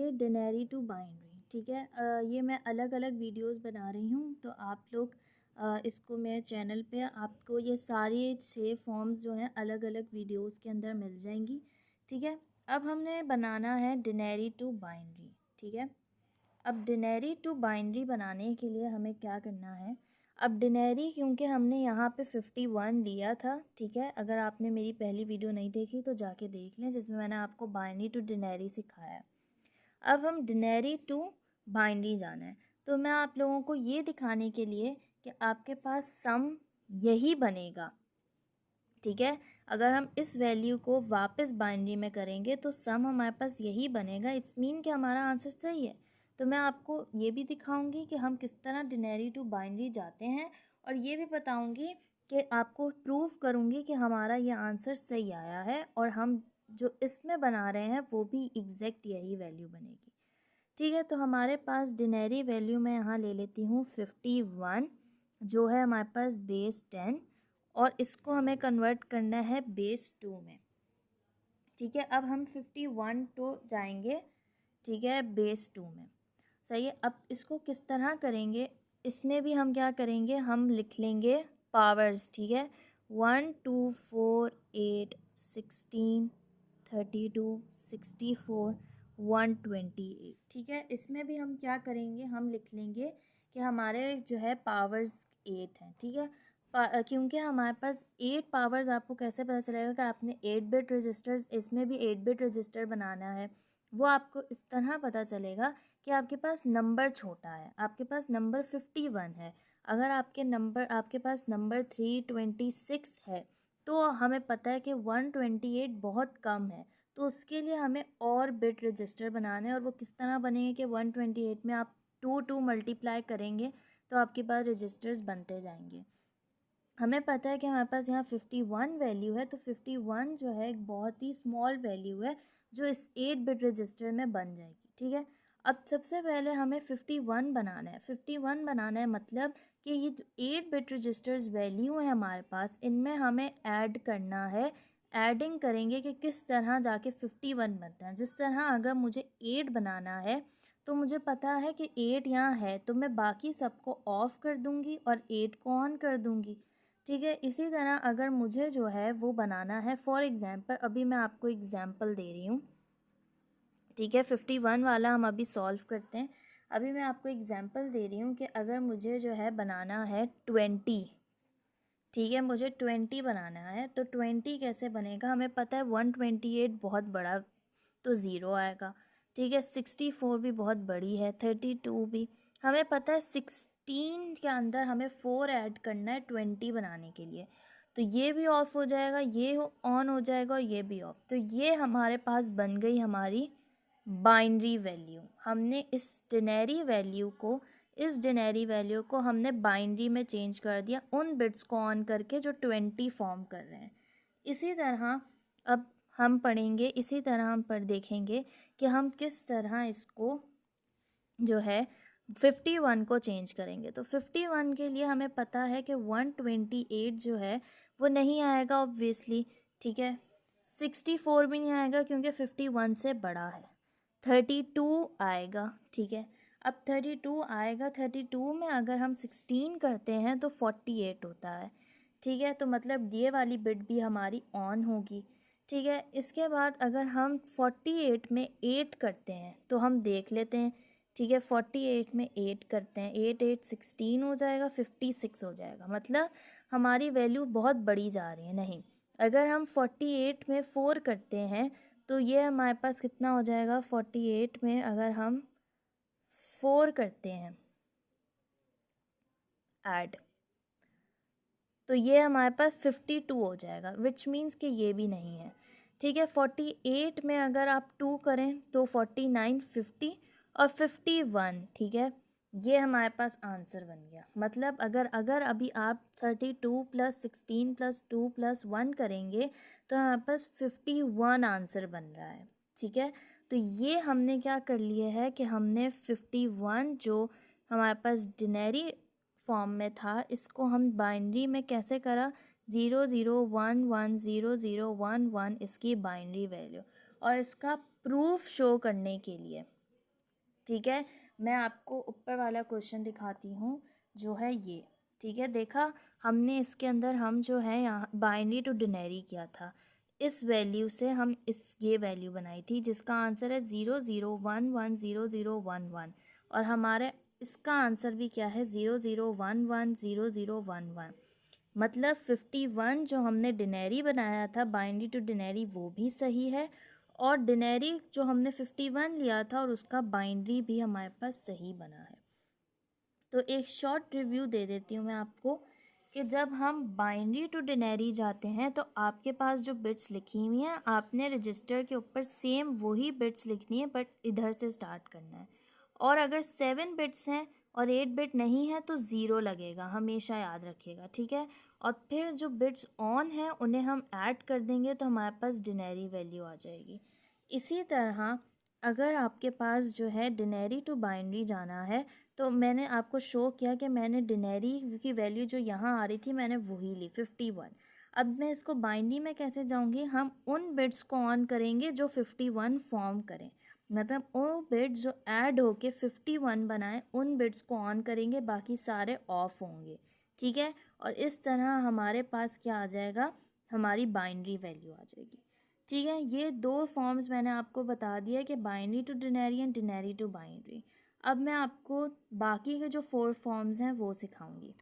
करेंगे डिनेरी to binary. ठीक है, ये मैं अलग अलग वीडियोस बना रही हूँ, तो आप लोग इसको मेरे चैनल पे आपको ये सारी 6 फॉर्म्स जो हैं अलग अलग वीडियोस के अंदर मिल जाएंगी। ठीक है, अब हमने बनाना है डिनेरी टू बाइनरी। ठीक है, अब डिनेरी टू बाइनरी बनाने के लिए हमें क्या करना है। अब डिनेरी क्योंकि हमने यहाँ पे 51 लिया था। ठीक है, अगर आपने मेरी पहली वीडियो नहीं देखी तो जाके देख लें, जिसमें मैंने आपको बाइनरी टू डिनेरी सिखाया है। अब हम डिनेरी टू बाइनरी जाना है, तो मैं आप लोगों को ये दिखाने के लिए कि आपके पास सम यही बनेगा। ठीक है, अगर हम इस वैल्यू को वापस बाइनरी में करेंगे तो सम हमारे पास यही बनेगा। इट्स मीन कि हमारा आंसर सही है। तो मैं आपको ये भी दिखाऊंगी कि हम किस तरह डिनेरी टू बाइनरी जाते हैं, और ये भी बताऊंगी कि आपको प्रूफ करूंगी कि हमारा ये आंसर सही आया है, और हम जो इसमें बना रहे हैं वो भी एग्जैक्ट यही वैल्यू बनेगी। ठीक है, तो हमारे पास डिनेरी वैल्यू मैं यहाँ ले लेती हूँ 51, जो है हमारे पास बेस 10, और इसको हमें कन्वर्ट करना है बेस 2 में। ठीक है, अब हम 51 तो जाएंगे, ठीक है, बेस 2 में। सही है, अब इसको किस तरह करेंगे, इसमें भी हम क्या करेंगे, हम लिख लेंगे पावर्स। ठीक है, 1 2 4 8 16 32 64 128। ठीक है, इसमें भी हम क्या करेंगे, हम लिख लेंगे कि हमारे जो है पावर्स 8 हैं। ठीक है, क्योंकि हमारे पास 8 पावर्स, आपको कैसे पता चलेगा कि आपने 8 बिट रजिस्टर्स, इसमें भी 8 बिट रजिस्टर बनाना है, वो आपको इस तरह पता चलेगा कि आपके पास नंबर छोटा है। आपके पास नंबर 51 है, अगर आपके पास नंबर 326 है, तो हमें पता है कि 128 बहुत कम है, तो उसके लिए हमें और बिट रजिस्टर बनाने हैं। और वो किस तरह बनेंगे कि 128 में आप 2 मल्टीप्लाई करेंगे तो आपके पास रजिस्टर्स बनते जाएंगे। हमें पता है कि हमारे पास यहाँ 51 वैल्यू है, तो 51 जो है एक बहुत ही स्मॉल वैल्यू है जो इस 8 बिट रजिस्टर में बन जाएगी। ठीक है, अब सबसे पहले हमें 51 बनाना है। 51 बनाना है मतलब कि ये जो 8 बिट रजिस्टर्स वैल्यू है हमारे पास, इनमें हमें ऐड करना है। एडिंग करेंगे कि किस तरह जाके 51 बनता है। जिस तरह अगर मुझे 8 बनाना है तो मुझे पता है कि 8 यहाँ है, तो मैं बाकी सबको ऑफ कर दूंगी और 8 को ऑन कर दूंगी। ठीक है, इसी तरह अगर मुझे जो है वो बनाना है, फॉर एग्ज़ाम्पल अभी मैं आपको एग्ज़ाम्पल दे रही हूँ। ठीक है, 51 वाला हम अभी सॉल्व करते हैं। अभी मैं आपको एग्ज़ाम्पल दे रही हूँ कि अगर मुझे जो है बनाना है 20। ठीक है, मुझे 20 बनाना है, तो 20 कैसे बनेगा, हमें पता है 128 बहुत बड़ा, तो ज़ीरो आएगा। ठीक है, 64 भी बहुत बड़ी है, 32 भी। हमें पता है 16 के अंदर हमें 4 ऐड करना है 20 बनाने के लिए, तो ये भी ऑफ हो जाएगा, ये ऑन हो जाएगा और ये भी ऑफ। तो ये हमारे पास बन गई हमारी बाइनरी वैल्यू। हमने इस डिनेरी वैल्यू को हमने बाइनरी में चेंज कर दिया, उन बिट्स को ऑन करके जो 20 फॉर्म कर रहे हैं। इसी तरह अब हम पढ़ेंगे, इसी तरह हम देखेंगे कि हम किस तरह इसको जो है 51 को चेंज करेंगे। तो 51 के लिए हमें पता है कि 128 जो है वो नहीं आएगा ऑब्वियसली। ठीक है, 64 भी नहीं आएगा क्योंकि 51 से बड़ा है। 32 आएगा। ठीक है, अब 32 आएगा, 32 में अगर हम 16 करते हैं तो 48 होता है। ठीक है, तो मतलब ये वाली बिट भी हमारी ऑन होगी। ठीक है, इसके बाद अगर हम 48 में 8 करते हैं तो हम देख लेते हैं। ठीक है, 48 में 8 करते हैं, 8 8 16 हो जाएगा, 56 हो जाएगा। मतलब हमारी वैल्यू बहुत बड़ी जा रही है। नहीं, अगर हम 48 में 4 करते हैं तो ये हमारे पास कितना हो जाएगा, 48 में अगर हम 4 करते हैं ऐड, तो ये हमारे पास 52 हो जाएगा, विच मीन्स कि ये भी नहीं है। ठीक है, 48 में अगर आप 2 करें तो 49, 50 और 51। ठीक है, ये हमारे पास आंसर बन गया। मतलब अगर अभी आप 32 + 16 + 2 + 1 करेंगे तो हमारे पास 51 आंसर बन रहा है। ठीक है, तो ये हमने क्या कर लिया है कि हमने 51 जो हमारे पास डिनेरी फॉर्म में था, इसको हम बाइनरी में कैसे करा, 0 0 1 1 0 0 1 1 इसकी बाइनरी वैल्यू। और इसका प्रूफ शो करने के लिए ठीक है। मैं आपको ऊपर वाला क्वेश्चन दिखाती हूँ जो है ये, ठीक है। देखा हमने इसके अंदर हम जो है यहाँ बाइनरी टू डिनरी किया था, इस वैल्यू से हम ये वैल्यू बनाई थी जिसका आंसर है 0 0 1 1 0 0 1 1, और हमारे इसका आंसर भी क्या है 0 0 1 1 0 0 1 1। मतलब 51 जो हमने डिनरी बनाया था बाइनरी टू डिनरी वो भी सही है, और डिनरी जो हमने 51 लिया था और उसका बाइनरी भी हमारे पास सही बना है। तो एक शॉर्ट रिव्यू दे देती हूँ मैं आपको कि जब हम बाइनरी टू डिनरी जाते हैं तो आपके पास जो बिट्स लिखी हुई हैं आपने रजिस्टर के ऊपर सेम वही बिट्स लिखनी है, बट इधर से स्टार्ट करना है। और अगर 7 बिट्स हैं और 8 बिट नहीं है तो ज़ीरो लगेगा, हमेशा याद रखिएगा, ठीक है। और फिर जो बिट्स ऑन हैं उन्हें हम ऐड कर देंगे तो हमारे पास डिनरी वैल्यू आ जाएगी। इसी तरह अगर आपके पास जो है डिनरी टू बाइनरी जाना है तो मैंने आपको शो किया कि मैंने डिनरी की वैल्यू जो यहाँ आ रही थी मैंने वही ली 51। अब मैं इसको बाइनरी में कैसे जाऊँगी, हम उन बिट्स को ऑन करेंगे जो 51 फॉर्म करें, मतलब वो बिट्स जो ऐड होके 51 बनाएं उन बिट्स को ऑन करेंगे, बाकी सारे ऑफ होंगे, ठीक है। और इस तरह हमारे पास क्या आ जाएगा, हमारी बाइनरी वैल्यू आ जाएगी, ठीक है। ये दो फॉर्म्स मैंने आपको बता दिया कि binary to denary and denary to binary. अब मैं आपको बाकी के जो 4 फॉर्म्स हैं वो सिखाऊंगी।